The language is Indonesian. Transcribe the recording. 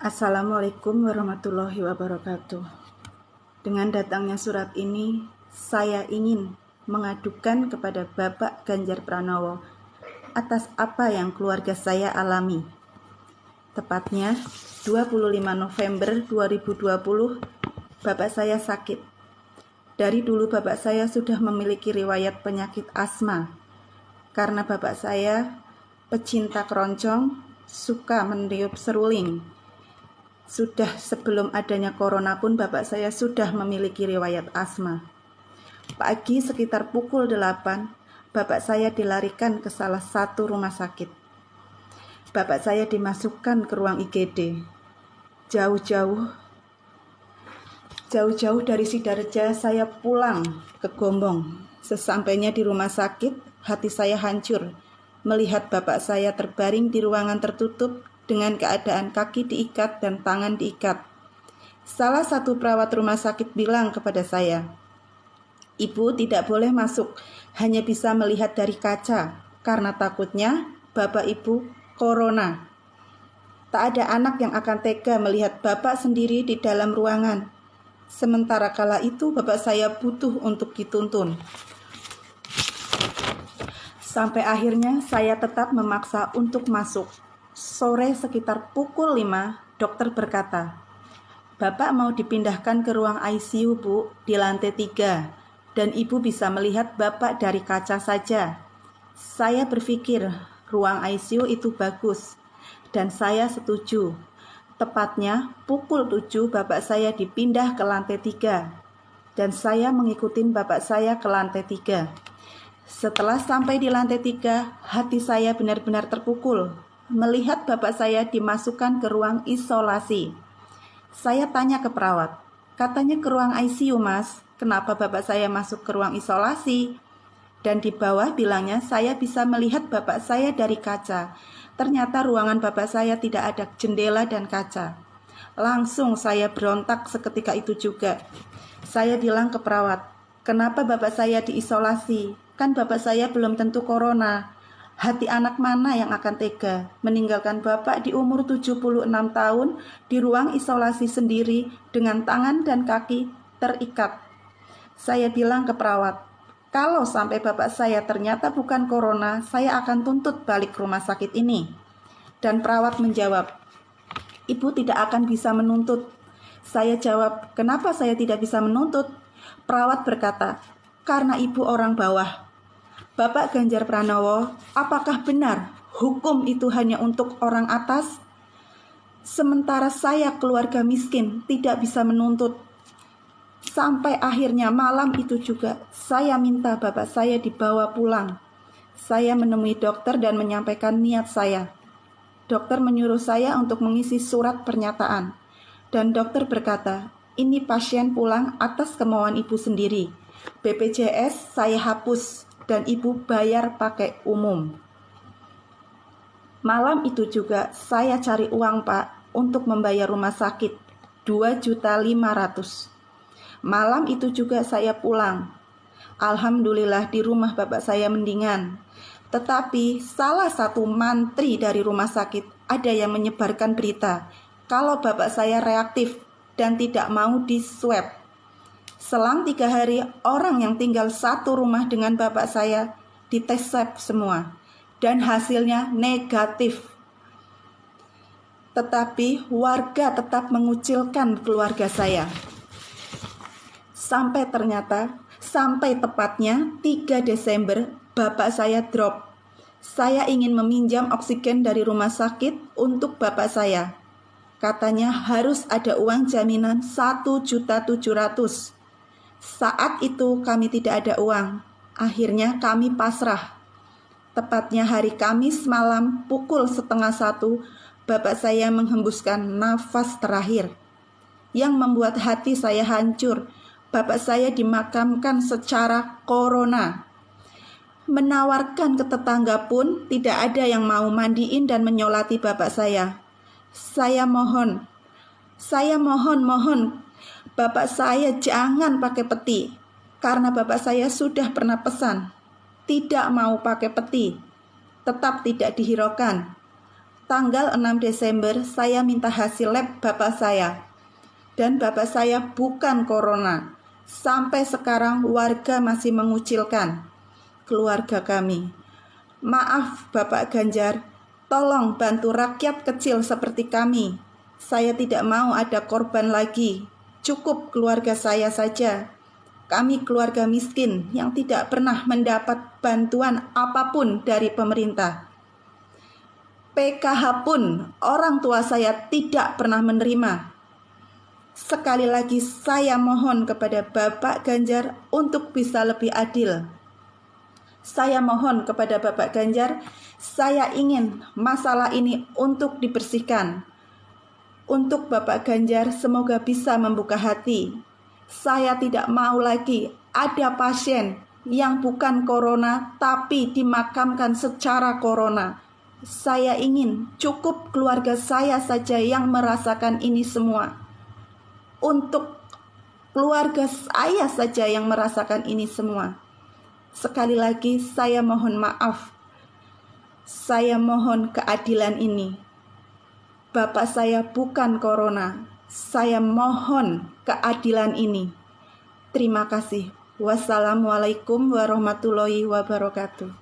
Assalamualaikum warahmatullahi wabarakatuh. Dengan datangnya surat ini, saya ingin mengadukan kepada Bapak Ganjar Pranowo atas apa yang keluarga saya alami. Tepatnya 25 November 2020, Bapak saya sakit. Dari dulu Bapak saya sudah memiliki riwayat penyakit asma. Karena Bapak saya pecinta keroncong, suka meniup seruling. Sudah sebelum adanya corona pun Bapak saya sudah memiliki riwayat asma. Pagi sekitar pukul 8, Bapak saya dilarikan ke salah satu rumah sakit. Bapak saya dimasukkan ke ruang IGD. Jauh-jauh dari Sidareja saya pulang ke Gombong. Sesampainya di rumah sakit, hati saya hancur melihat Bapak saya terbaring di ruangan tertutup dengan keadaan kaki diikat dan tangan diikat. Salah satu perawat rumah sakit bilang kepada saya, "Ibu tidak boleh masuk, hanya bisa melihat dari kaca, karena takutnya Bapak Ibu corona. Tak ada anak yang akan tega melihat Bapak sendiri di dalam ruangan. Sementara kala itu Bapak saya butuh untuk dituntun." Sampai akhirnya saya tetap memaksa untuk masuk. Sore sekitar pukul 5, dokter berkata, "Bapak mau dipindahkan ke ruang ICU, Bu, di lantai 3, dan Ibu bisa melihat Bapak dari kaca saja." Saya berpikir ruang ICU itu bagus, dan saya setuju. Tepatnya pukul 7 Bapak saya dipindah ke lantai 3, dan saya mengikuti Bapak saya ke lantai 3. Setelah sampai di lantai 3, hati saya benar-benar terpukul melihat Bapak saya dimasukkan ke ruang isolasi. Saya tanya ke perawat, katanya ke ruang ICU, Mas. Kenapa Bapak saya masuk ke ruang isolasi? Dan di bawah bilangnya saya bisa melihat Bapak saya dari kaca. Ternyata ruangan Bapak saya tidak ada jendela dan kaca. Langsung saya berontak seketika itu juga. Saya bilang ke perawat, "Kenapa Bapak saya diisolasi? Kan Bapak saya belum tentu corona. Hati anak mana yang akan tega meninggalkan Bapak di umur 76 tahun di ruang isolasi sendiri dengan tangan dan kaki terikat?" Saya bilang ke perawat, "Kalau sampai Bapak saya ternyata bukan corona, saya akan tuntut balik rumah sakit ini." Dan perawat menjawab, "Ibu tidak akan bisa menuntut." Saya jawab, "Kenapa saya tidak bisa menuntut?" Perawat berkata, "Karena Ibu orang bawah." Bapak Ganjar Pranowo, apakah benar hukum itu hanya untuk orang atas? Sementara saya keluarga miskin tidak bisa menuntut. Sampai akhirnya malam itu juga saya minta Bapak saya dibawa pulang. Saya menemui dokter dan menyampaikan niat saya. Dokter menyuruh saya untuk mengisi surat pernyataan. Dan dokter berkata, "Ini pasien pulang atas kemauan Ibu sendiri. BPJS saya hapus dan Ibu bayar pakai umum." Malam itu juga saya cari uang, Pak, untuk membayar rumah sakit 2.500.000. Malam itu juga saya pulang. Alhamdulillah di rumah Bapak saya mendingan. Tetapi salah satu mantri dari rumah sakit ada yang menyebarkan berita kalau Bapak saya reaktif dan tidak mau di swab. Selang 3 hari, orang yang tinggal satu rumah dengan Bapak saya dites swab semua, dan hasilnya negatif. Tetapi warga tetap mengucilkan keluarga saya. Sampai tepatnya 3 Desember, Bapak saya drop. Saya ingin meminjam oksigen dari rumah sakit untuk Bapak saya. Katanya harus ada uang jaminan 1.700.000. Saat itu kami tidak ada uang. Akhirnya kami pasrah. Tepatnya hari Kamis malam pukul 12:30, Bapak saya menghembuskan nafas terakhir. Yang membuat hati saya hancur, Bapak saya dimakamkan secara corona. Menawarkan ke tetangga pun tidak ada yang mau mandiin dan menyolati Bapak saya. Saya mohon, Bapak saya jangan pakai peti, karena Bapak saya sudah pernah pesan, tidak mau pakai peti, tetap tidak dihiraukan. tanggal 6 Desember saya minta hasil lab bapak saya. Dan bapak saya bukan corona. Sampai sekarang warga masih mengucilkan keluarga kami. Maaf Bapak Ganjar, tolong bantu rakyat kecil seperti kami. Saya tidak mau ada korban lagi. Cukup keluarga saya saja. Kami keluarga miskin yang tidak pernah mendapat bantuan apapun dari pemerintah. PKH pun orang tua saya tidak pernah menerima. Sekali lagi saya mohon kepada Bapak Ganjar untuk bisa lebih adil. Saya mohon kepada Bapak Ganjar, saya ingin masalah ini untuk dibersihkan. Untuk Bapak Ganjar semoga bisa membuka hati. Saya tidak mau lagi ada pasien yang bukan corona tapi dimakamkan secara corona. Saya ingin cukup keluarga saya saja yang merasakan ini semua. Untuk keluarga saya saja yang merasakan ini semua. Sekali lagi saya mohon maaf. Saya mohon keadilan ini. Bapak saya bukan corona. Saya mohon keadilan ini. Terima kasih. Wassalamualaikum warahmatullahi wabarakatuh.